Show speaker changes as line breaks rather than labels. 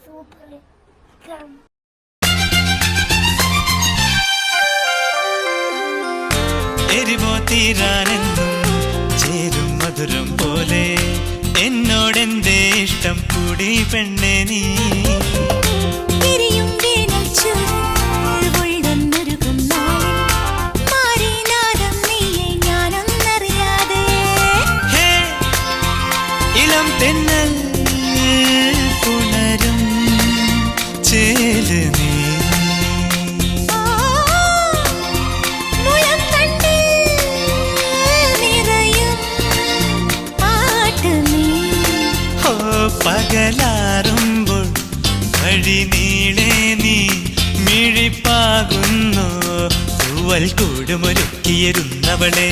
Super.
എരിവോ തീരാനെന്നും ചേരും മധുരം പോലെ എന്നോടെന്തേ ഇഷ്ടം കൂടി പെണ്ണെ നീ. ഇളം തെന്നൽ പുണരും ചേല് നീ. പകലാറുമ്പോൾ വഴി നീളെ നീ മിഴിപ്പാകുന്നു തൂവൽ കൂടുമൊരുക്കിയിരുന്നവളെ.